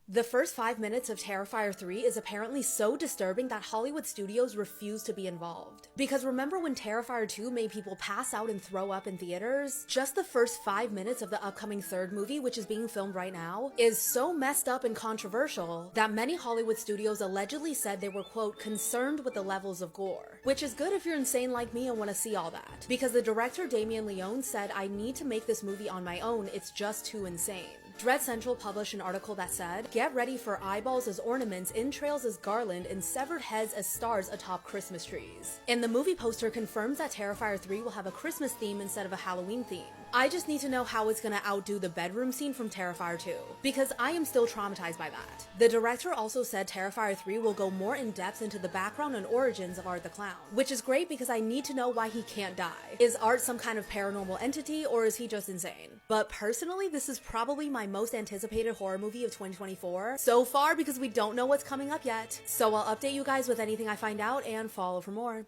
The first 5 minutes of Terrifier 3 is apparently so disturbing that Hollywood studios refuse to be involved. Because remember when Terrifier 2 made people pass out and throw up in theaters? Just the first 5 minutes of the upcoming third movie, which is being filmed right now, is so messed up and controversial that many Hollywood studios allegedly said they were, quote, concerned with the levels of gore. Which is good if you're insane like me and want to see all that. Because the director Damien Leone said, I need to make this movie on my own, it's just too insane. Dread Central published an article that said, get ready for eyeballs as ornaments, entrails as garland, and severed heads as stars atop Christmas trees. And the movie poster confirms that Terrifier 3 will have a Christmas theme instead of a Halloween theme. I just need to know how it's gonna outdo the bedroom scene from Terrifier 2, because I am still traumatized by that. The director also said Terrifier 3 will go more in depth into the background and origins of Art the Clown, which is great because I need to know why he can't die. Is Art some kind of paranormal entity, or is he just insane? But personally, this is probably my most anticipated horror movie of 2024 so far because we don't know what's coming up yet. So I'll update you guys with anything I find out and follow for more.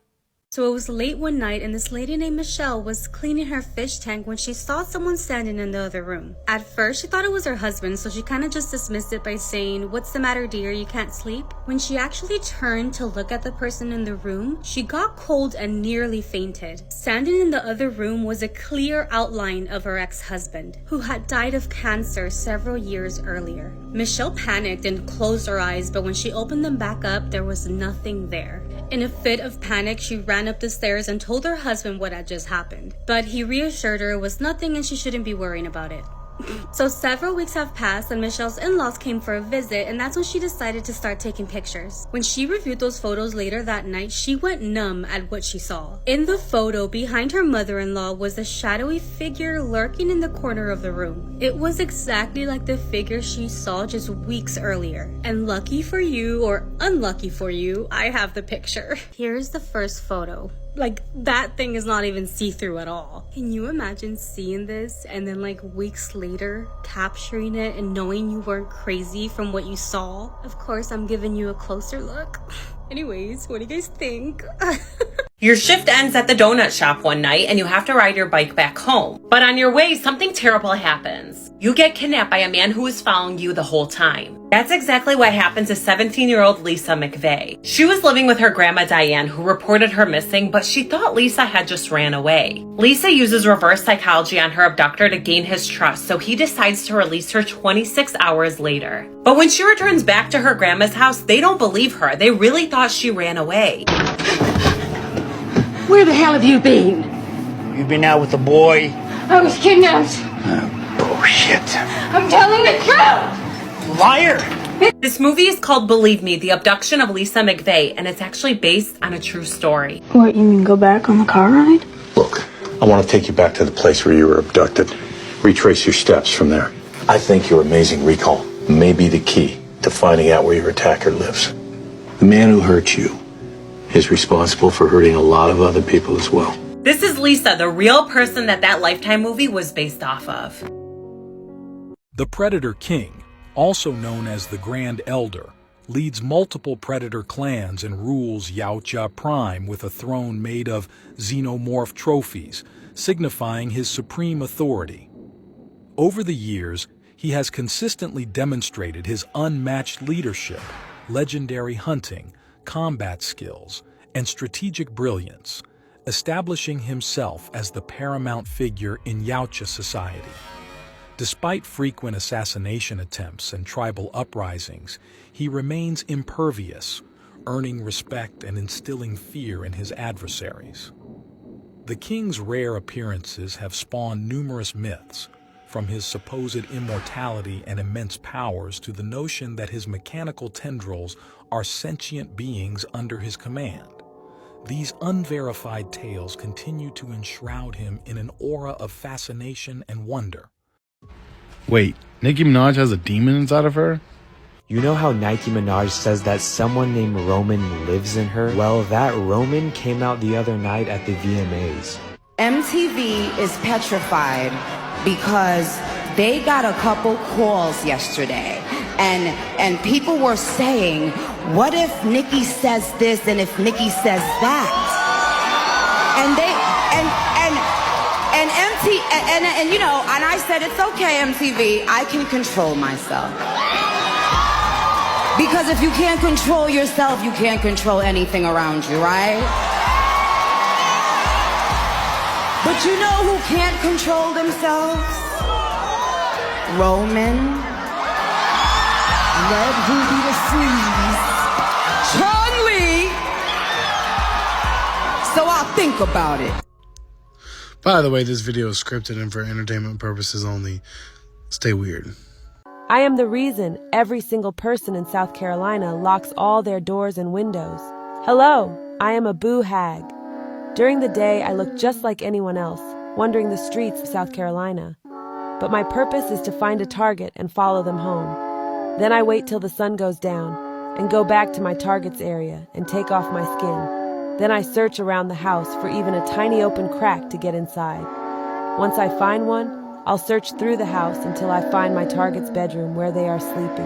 So it was late one night and this lady named Michelle was cleaning her fish tank when she saw someone standing in the other room. At first, she thought it was her husband, so she kind of just dismissed it by saying, "What's the matter, dear? You can't sleep?" When she actually turned to look at the person in the room, she got cold and nearly fainted. Standing in the other room was a clear outline of her ex-husband, who had died of cancer several years earlier. Michelle panicked and closed her eyes, but when she opened them back up, there was nothing there. In a fit of panic, she ran up the stairs and told her husband what had just happened. But he reassured her it was nothing and she shouldn't be worrying about it. So several weeks have passed and Michelle's in-laws came for a visit, and that's when she decided to start taking pictures. When she reviewed those photos later that night, she went numb at what she saw. In the photo, behind her mother-in-law was a shadowy figure lurking in the corner of the room. It was exactly like the figure she saw just weeks earlier. And lucky for you, or unlucky for you, I have the picture. Here's the first photo. Like, that thing is not even see-through at all. Can you imagine seeing this and then like weeks later capturing it and knowing you weren't crazy from what you saw? Of course, I'm giving you a closer look. Anyways, what do you guys think? Your shift ends at the donut shop one night and you have to ride your bike back home. But on your way, something terrible happens. You get kidnapped by a man who was following you the whole time. That's exactly what happened to 17-year-old Lisa McVeigh. She was living with her grandma Diane, who reported her missing, but she thought Lisa had just ran away. Lisa uses reverse psychology on her abductor to gain his trust, so he decides to release her 26 hours later. But when she returns back to her grandma's house, they don't believe her. They really thought she ran away. Where the hell have you been? You've been out with the boy? I was kidnapped. Bullshit. I'm telling the truth. Liar! This movie is called Believe Me, The Abduction of Lisa McVeigh, and it's actually based on a true story. What, you mean go back on the car ride? Look, I want to take you back to the place where you were abducted. Retrace your steps from there. I think your amazing recall may be the key to finding out where your attacker lives. The man who hurt you is responsible for hurting a lot of other people as well. This is Lisa, the real person that Lifetime movie was based off of. The Predator King, also known as the Grand Elder, leads multiple predator clans and rules Yautja Prime with a throne made of xenomorph trophies, signifying his supreme authority. Over the years, he has consistently demonstrated his unmatched leadership, legendary hunting, combat skills, and strategic brilliance, establishing himself as the paramount figure in Yautja society. Despite frequent assassination attempts and tribal uprisings, he remains impervious, earning respect and instilling fear in his adversaries. The king's rare appearances have spawned numerous myths, from his supposed immortality and immense powers to the notion that his mechanical tendrils are sentient beings under his command. These unverified tales continue to enshroud him in an aura of fascination and wonder. Wait, Nicki Minaj has a demon inside of her? You know how Nicki Minaj says that someone named Roman lives in her? Well, that Roman came out the other night at the VMAs. MTV is petrified because they got a couple calls yesterday and people were saying, what if Nicki says this and if Nicki says that? And you know, and I said, it's okay, MTV, I can control myself. Because if you can't control yourself, you can't control anything around you, right? But you know who can't control themselves? Roman, Red Ruby the Freeze, Chun-Li. So I'll think about it. By the way, this video is scripted and for entertainment purposes only. Stay weird. I am the reason every single person in South Carolina locks all their doors and windows. Hello, I am a boo hag. During the day, I look just like anyone else, wandering the streets of South Carolina. But my purpose is to find a target and follow them home. Then I wait till the sun goes down and go back to my target's area and take off my skin. Then I search around the house for even a tiny open crack to get inside. Once I find one, I'll search through the house until I find my target's bedroom where they are sleeping.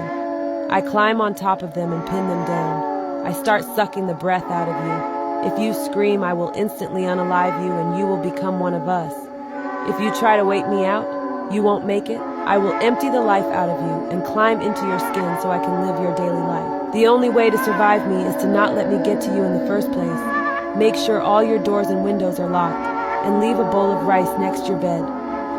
I climb on top of them and pin them down. I start sucking the breath out of you. If you scream, I will instantly unalive you and you will become one of us. If you try to wake me out, you won't make it. I will empty the life out of you and climb into your skin so I can live your daily life. The only way to survive me is to not let me get to you in the first place. Make sure all your doors and windows are locked and leave a bowl of rice next your bed.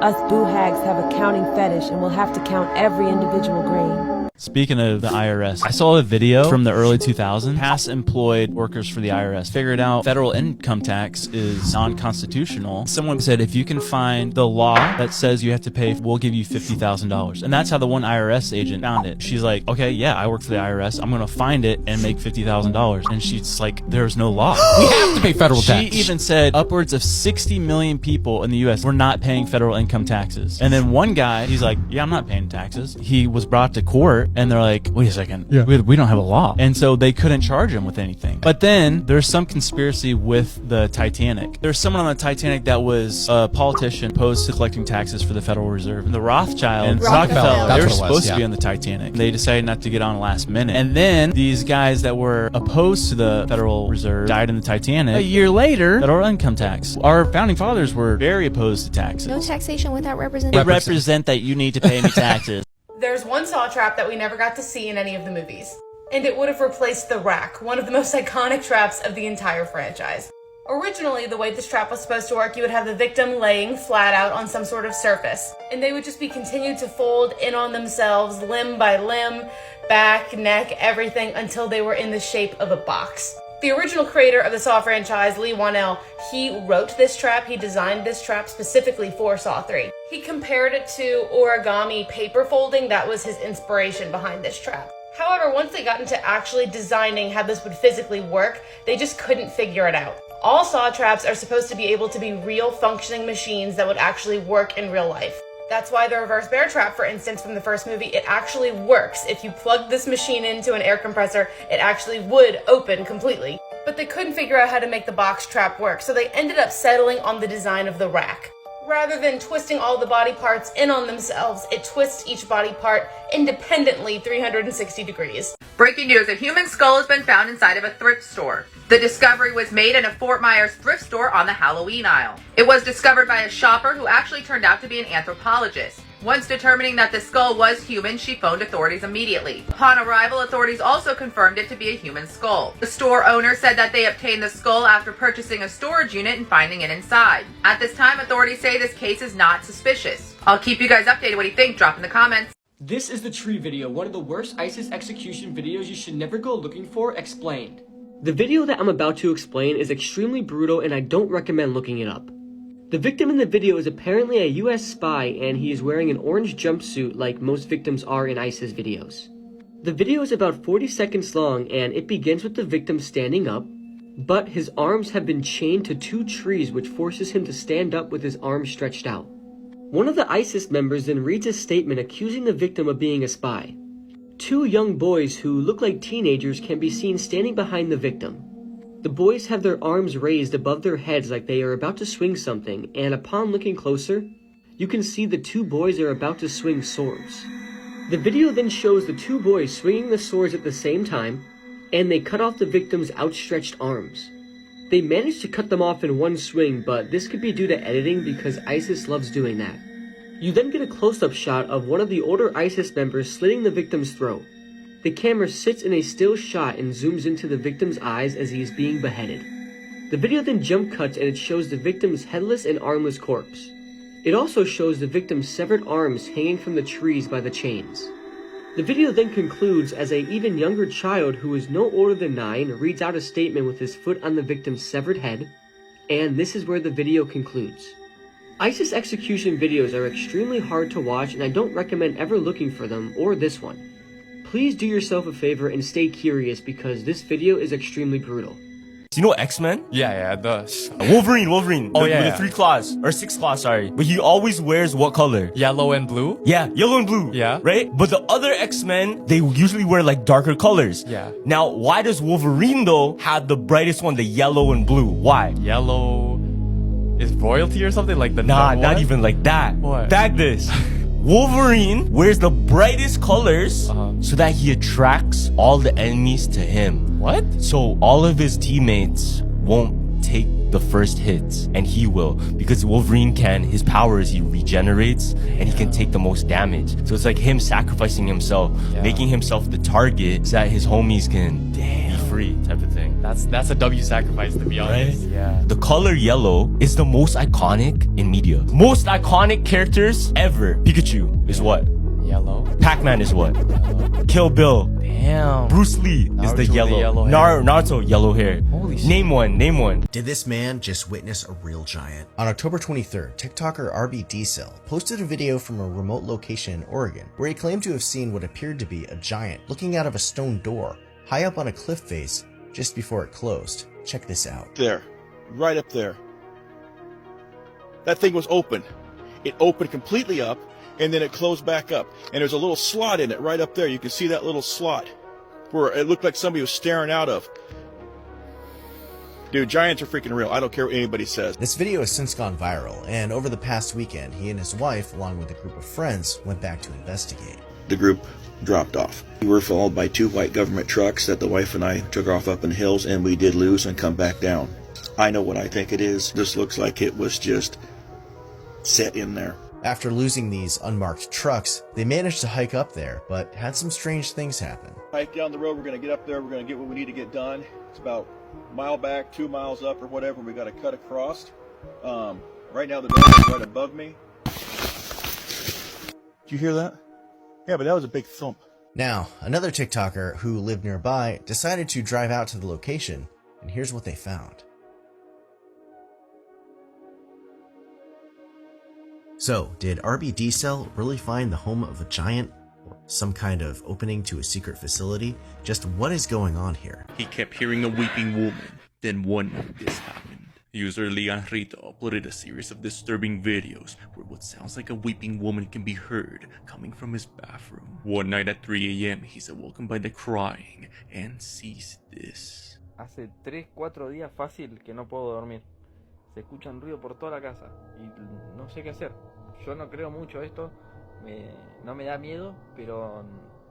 Us boo hags have a counting fetish and will have to count every individual grain. Speaking of the IRS, I saw a video from the early 2000s. Past employed workers for the IRS figured out federal income tax is non-constitutional. Someone said, if you can find the law that says you have to pay, we'll give you $50,000. And that's how the one IRS agent found it. She's like, okay, yeah, I work for the IRS. I'm going to find it and make $50,000. And she's like, there's no law. We have to pay federal tax. She even said upwards of 60 million people in the U.S. were not paying federal income taxes. And then one guy, he's like, yeah, I'm not paying taxes. He was brought to court. And they're like, wait a second, we don't have a law. And so they couldn't charge him with anything. But then there's some conspiracy with the Titanic. There's someone on the Titanic that was a politician opposed to collecting taxes for the Federal Reserve. And the Rothschild and Rockefeller, they were supposed to be on the Titanic. They decided not to get on last minute. And then these guys that were opposed to the Federal Reserve died in the Titanic. A year later, federal income tax. Our founding fathers were very opposed to taxes. No taxation without representation. They represent that you need to pay me taxes. There's one saw trap that we never got to see in any of the movies, and it would have replaced the rack, one of the most iconic traps of the entire franchise. Originally, the way this trap was supposed to work, you would have the victim laying flat out on some sort of surface, and they would just be continued to fold in on themselves limb by limb, back, neck, everything, until they were in the shape of a box. The original creator of the Saw franchise, Leigh Whannell, he wrote this trap, he designed this trap specifically for Saw 3. He compared it to origami paper folding. That was his inspiration behind this trap. However, once they got into actually designing how this would physically work, they just couldn't figure it out. All Saw traps are supposed to be able to be real functioning machines that would actually work in real life. That's why the reverse bear trap, for instance, from the first movie, it actually works. If you plug this machine into an air compressor, it actually would open completely. But they couldn't figure out how to make the box trap work, so they ended up settling on the design of the rack. Rather than twisting all the body parts in on themselves, it twists each body part independently 360 degrees. Breaking news, a human skull has been found inside of a thrift store. The discovery was made in a Fort Myers thrift store on the Halloween aisle. It was discovered by a shopper who actually turned out to be an anthropologist. Once determining that the skull was human, she phoned authorities immediately. Upon arrival, authorities also confirmed it to be a human skull. The store owner said that they obtained the skull after purchasing a storage unit and finding it inside. At this time, authorities say this case is not suspicious. I'll keep you guys updated. What do you think? Drop in the comments. This is the tree video, one of the worst ISIS execution videos you should never go looking for, explained. The video that I'm about to explain is extremely brutal and I don't recommend looking it up. The victim in the video is apparently a US spy and he is wearing an orange jumpsuit like most victims are in ISIS videos. The video is about 40 seconds long and it begins with the victim standing up, but his arms have been chained to 2 trees which forces him to stand up with his arms stretched out. One of the ISIS members then reads a statement accusing the victim of being a spy. 2 young boys who look like teenagers can be seen standing behind the victim. The boys have their arms raised above their heads like they are about to swing something, and upon looking closer, you can see the 2 boys are about to swing swords. The video then shows the 2 boys swinging the swords at the same time, and they cut off the victim's outstretched arms. They managed to cut them off in one swing, but this could be due to editing because ISIS loves doing that. You then get a close-up shot of one of the older ISIS members slitting the victim's throat. the camera sits in a still shot and zooms into the victim's eyes as he is being beheaded. The video then jump cuts and it shows the victim's headless and armless corpse. It also shows the victim's severed arms hanging from the trees by the chains. The video then concludes as an even younger child who is no older than 9 reads out a statement with his foot on the victim's severed head, and this is where the video concludes. ISIS execution videos are extremely hard to watch and I don't recommend ever looking for them or this one. Please do yourself a favor and stay curious because this video is extremely brutal. Do you know X-Men? Yeah, Wolverine. Oh, yeah, With yeah. the 3 claws, or 6 claws, sorry. But he always wears what color? Yellow and blue? Yeah, yellow and blue. Yeah. Right? But the other X-Men, they usually wear like darker colors. Yeah. Now, why does Wolverine though have the brightest one, the yellow and blue? Why? Yellow is royalty or something like the Nah, not even like that. What? Bag this. Wolverine wears the brightest colors so that he attracts all the enemies to him. What? So all of his teammates won't take the first hits, and he will, because Wolverine his power is he regenerates and he can take the most damage. So it's like him sacrificing himself, making himself the target so that his homies can be free type of thing. That's a W sacrifice, to be honest. Right? Yeah. The color yellow is the most iconic in media. Most iconic characters ever. Pikachu is what? Yellow. Pac-Man is what? Yellow. Kill Bill. Damn. Bruce Lee is the yellow. hair. Naruto, yellow hair. Holy shit. Name one. Did this man just witness a real giant? On October 23rd, TikToker RB Diesel posted a video from a remote location in Oregon where he claimed to have seen what appeared to be a giant looking out of a stone door high up on a cliff face just before it closed. Check this out. There. Right up there. That thing was open. It opened completely up, and then it closed back up. And there's a little slot in it right up there. You can see that little slot where it looked like somebody was staring out of. Dude, giants are freaking real. I don't care what anybody says. This video has since gone viral, and over the past weekend, he and his wife, along with a group of friends, went back to investigate. The group dropped off. We were followed by 2 white government trucks that the wife and I took off up in the hills, and we did lose and come back down. I know what I think it is. This looks like it was just set in there. After losing these unmarked trucks, they managed to hike up there, but had some strange things happen. Hike down the road, we're going to get up there, we're going to get what we need to get done. It's about a mile back, 2 miles up or whatever, we got to cut across. Right now the door is right above me. Did you hear that? Yeah, but that was a big thump. Now, another TikToker who lived nearby decided to drive out to the location, and here's what they found. So, did RB D-Cell really find the home of a giant? Or some kind of opening to a secret facility? Just what is going on here? He kept hearing a weeping woman. Then one night this happened. User Leon Rito uploaded a series of disturbing videos where what sounds like a weeping woman can be heard coming from his bathroom. One night at 3 a.m. he's awoken by the crying and sees this. Hace 3-4 días fácil que no puedo dormir. Se escuchan ruido por toda la casa y no sé qué hacer. Yo no creo mucho esto, no me da miedo, pero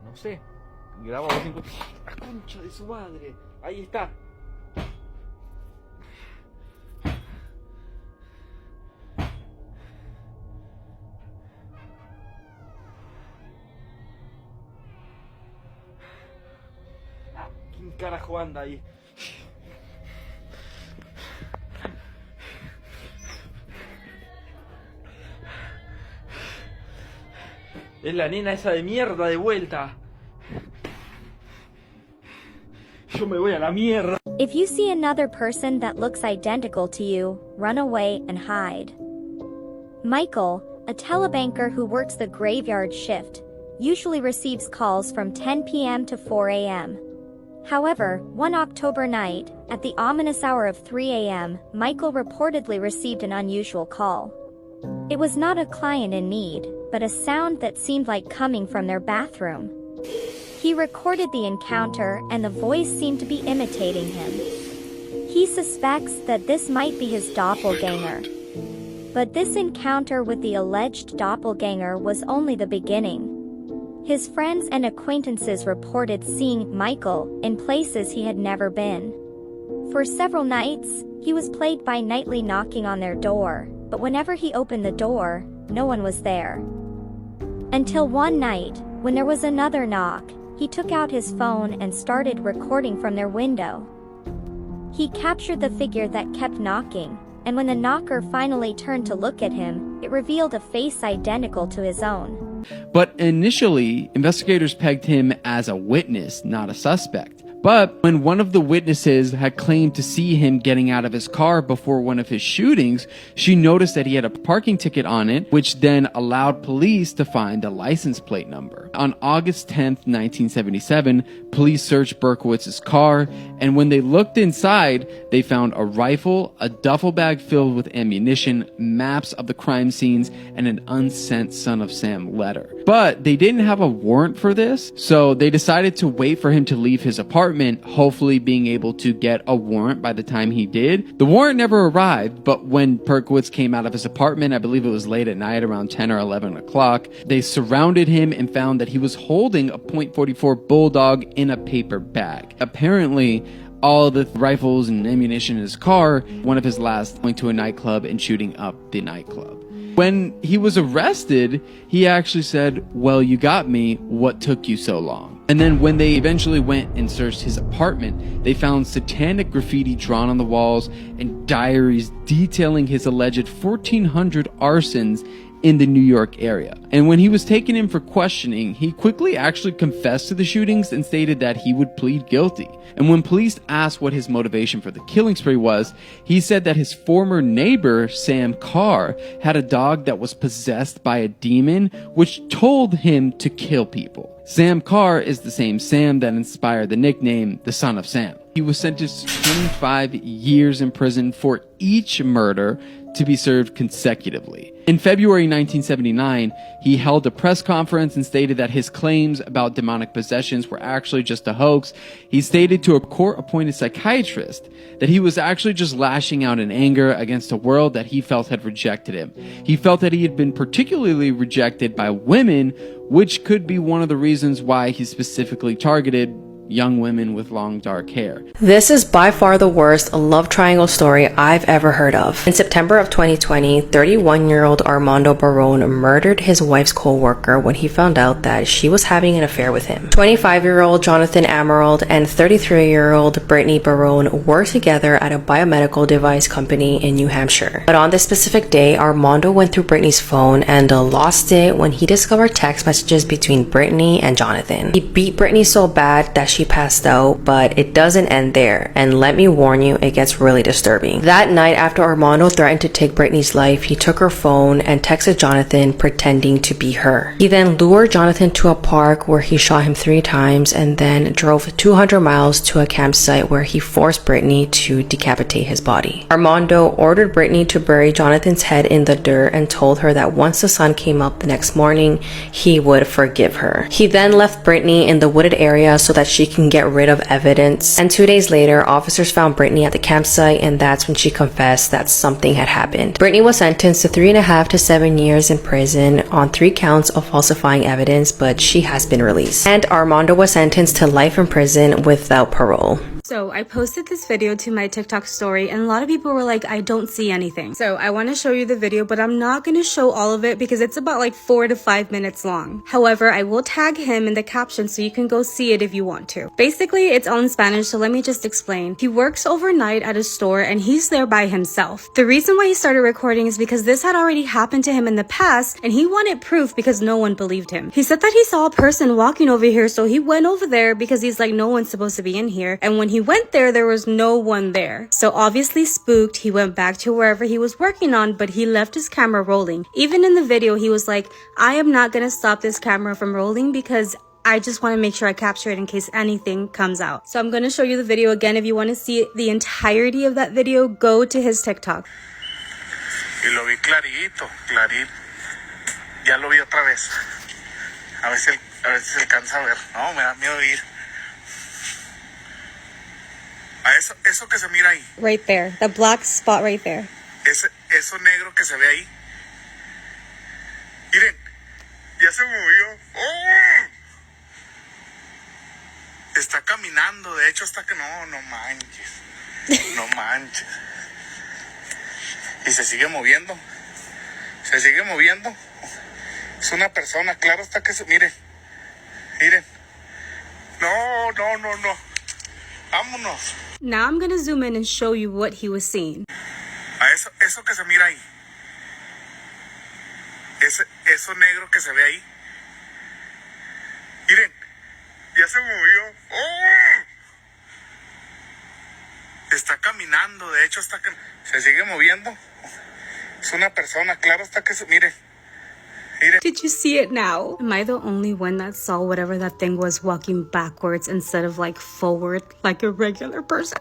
no sé. Grabo a 5. ¡Ah, concha de su madre! Ahí está. ¿Quién carajo anda ahí? Es la nena esa de mierda de vuelta. Yo me voy a la mierda. If you see another person that looks identical to you, run away and hide. Michael, a telebanker who works the graveyard shift, usually receives calls from 10 p.m. to 4 a.m. However, one October night, at the ominous hour of 3 a.m., Michael reportedly received an unusual call. It was not a client in need, but a sound that seemed like coming from their bathroom. He recorded the encounter and the voice seemed to be imitating him. He suspects that this might be his doppelganger. But this encounter with the alleged doppelganger was only the beginning. His friends and acquaintances reported seeing Michael in places he had never been. For several nights, he was plagued by nightly knocking on their door, but whenever he opened the door, no one was there. Until one night, when there was another knock, he took out his phone and started recording from their window. He captured the figure that kept knocking, and when the knocker finally turned to look at him, it revealed a face identical to his own. But initially, investigators pegged him as a witness, not a suspect. But when one of the witnesses had claimed to see him getting out of his car before one of his shootings, she noticed that he had a parking ticket on it, which then allowed police to find a license plate number. On August 10th, 1977, police searched Berkowitz's car, and when they looked inside, they found a rifle, a duffel bag filled with ammunition, maps of the crime scenes, and an unsent Son of Sam letter. But they didn't have a warrant for this, so they decided to wait for him to leave his apartment, hopefully being able to get a warrant by the time he did. The warrant never arrived, but when Berkowitz came out of his apartment, I believe it was late at night, around 10 or 11 o'clock, they surrounded him and found that he was holding a .44 Bulldog in a paper bag. Apparently, all the rifles and ammunition in his car, one of his last going to a nightclub and shooting up the nightclub. When he was arrested, he actually said, "Well, you got me. What took you so long?" And then when they eventually went and searched his apartment, they found satanic graffiti drawn on the walls and diaries detailing his alleged 1,400 arsons in the New York area. And when he was taken in for questioning, he quickly actually confessed to the shootings and stated that he would plead guilty. And when police asked what his motivation for the killing spree was, he said that his former neighbor, Sam Carr, had a dog that was possessed by a demon, which told him to kill people. Sam Carr is the same Sam that inspired the nickname, the Son of Sam. He was sentenced to 25 years in prison for each murder, to be served consecutively. In February 1979, he held a press conference and stated that his claims about demonic possessions were actually just a hoax. He stated to a court-appointed psychiatrist that he was actually just lashing out in anger against a world that he felt had rejected him. He felt that he had been particularly rejected by women, which could be one of the reasons why he specifically targeted young women with long dark hair. This is by far the worst love triangle story I've ever heard of. In September of 2020, 31-year-old Armando Barone murdered his wife's co-worker when he found out that she was having an affair with him. 25-year-old Jonathan Emerald and 33-year-old Brittany Barone worked together at a biomedical device company in New Hampshire. But on this specific day, Armando went through Brittany's phone and lost it when he discovered text messages between Brittany and Jonathan. He beat Brittany so bad that she passed out, but it doesn't end there, and let me warn you, it gets really disturbing. That night, after Armando threatened to take Brittany's life, he took her phone and texted Jonathan pretending to be her. He then lured Jonathan to a park where he shot him 3 times and then drove 200 miles to a campsite where he forced Brittany to decapitate his body. Armando ordered Brittany to bury Jonathan's head in the dirt and told her that once the sun came up the next morning, he would forgive her. He then left Brittany in the wooded area so that she can get rid of evidence, and 2 days later, officers found Brittany at the campsite, and that's when she confessed that something had happened. Brittany was sentenced to 3.5 to 7 years in prison on 3 counts of falsifying evidence, but she has been released. And Armando was sentenced to life in prison without parole. So I posted this video to my TikTok story and a lot of people were like, I don't see anything. So I want to show you the video, but I'm not going to show all of it because it's about like 4 to 5 minutes long. However, I will tag him in the caption so you can go see it if you want to. Basically, it's all in Spanish, so let me just explain. He works overnight at a store and he's there by himself. The reason why he started recording is because this had already happened to him in the past and he wanted proof because no one believed him. He said that he saw a person walking over here, so he went over there because he's like, no one's supposed to be in here. And when he went there was no one there. So obviously spooked, he went back to wherever he was working on, but he left his camera rolling. Even in the video, he was like, I am not gonna stop this camera from rolling because I just want to make sure I capture it in case anything comes out. So I'm going to show you the video again. If you want to see the entirety of that video, go to his TikTok. Y lo vi clarito. Ya lo vi otra vez. A ver si alcanza a ver. No, me da miedo ir. A eso que se mira ahí. Right there. The black spot right there. Eso negro que se ve ahí. Miren, ya se movió. ¡Oh! Está caminando, de hecho hasta que no manches. No manches. Y se sigue moviendo. Es una persona, claro está que se... Miren. No, no, no, no. Vámonos. Now I'm gonna zoom in and show you what he was seeing. Eso que se mira ahí. Eso negro que se ve ahí. Miren, ya se movió. ¡Oh! Está caminando, de hecho se sigue moviendo. Es una persona, claro está que se... Miren. Did you see it now? Am I the only one that saw whatever that thing was walking backwards instead of like forward like a regular person?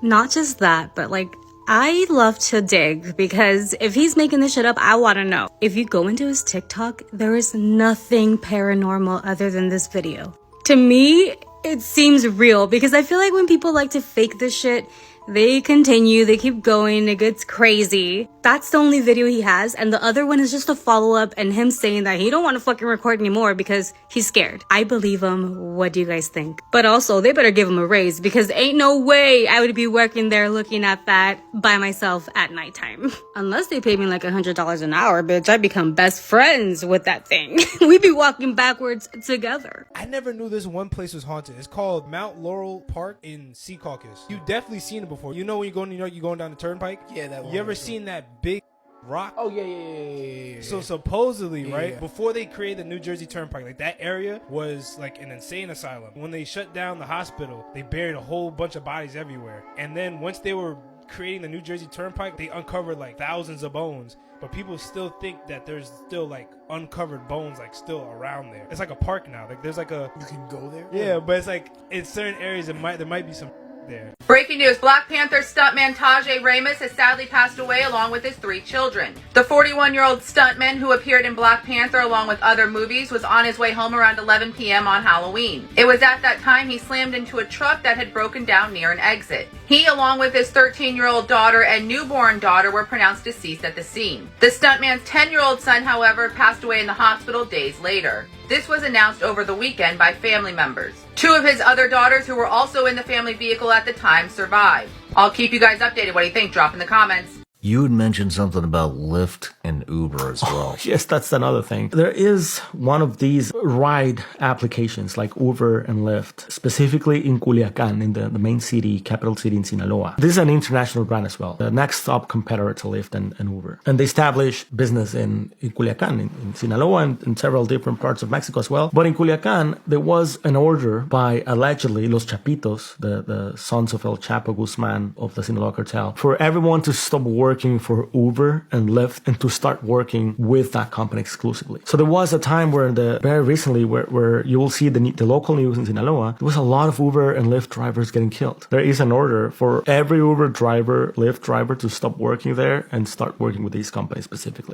Not just that, but like I love to dig because if he's making this shit up, I want to know. If you go into his TikTok, there is nothing paranormal other than this video. To me, it seems real because I feel like when people like to fake this shit, they continue, they keep going, it gets crazy. That's the only video he has, and the other one is just a follow-up and him saying that he don't want to fucking record anymore because he's scared. I believe him. What do you guys think? But also, they better give him a raise because ain't no way I would be working there looking at that by myself at nighttime. Unless they pay me like $100 an hour, bitch, I become best friends with that thing. We be walking backwards together. I never knew this one place was haunted. It's called Mount Laurel Park in Secaucus. You've definitely seen it before. You know when you go to New York, you're going down the turnpike? Yeah, that one. You ever seen that big rock? Oh, yeah. So supposedly, Yeah, right, yeah. before they created the New Jersey Turnpike, like that area was like an insane asylum. When they shut down the hospital, they buried a whole bunch of bodies everywhere. And then once they were creating the New Jersey Turnpike, they uncovered like thousands of bones. But people still think that there's still like uncovered bones like still around there. It's like a park now. Like there's like a... You can go there? Yeah, but it's like in certain areas there might be some there. Breaking news, Black Panther stuntman Tajay Ramus has sadly passed away along with his 3 children. The 41-year-old stuntman who appeared in Black Panther along with other movies was on his way home around 11 p.m. on Halloween. It was at that time he slammed into a truck that had broken down near an exit. He, along with his 13-year-old daughter and newborn daughter, were pronounced deceased at the scene. The stuntman's 10-year-old son, however, passed away in the hospital days later. This was announced over the weekend by family members. 2 of his other daughters, who were also in the family vehicle at the time, survived. I'll keep you guys updated. What do you think? Drop in the comments. You had mentioned something about Lyft and Uber as well. Yes, that's another thing. There is one of these ride applications like Uber and Lyft, specifically in Culiacan, in the main city, capital city in Sinaloa. This is an international brand as well, the next top competitor to Lyft and Uber. And they established business in Culiacan, in Sinaloa, and in several different parts of Mexico as well. But in Culiacan, there was an order by allegedly Los Chapitos, the sons of El Chapo Guzman of the Sinaloa cartel, for everyone to stop working for Uber and Lyft and to start working with that company exclusively. So there was a time where very recently where you will see the local news in Sinaloa, there was a lot of Uber and Lyft drivers getting killed. There is an order for every Uber driver, Lyft driver to stop working there and start working with these companies specifically.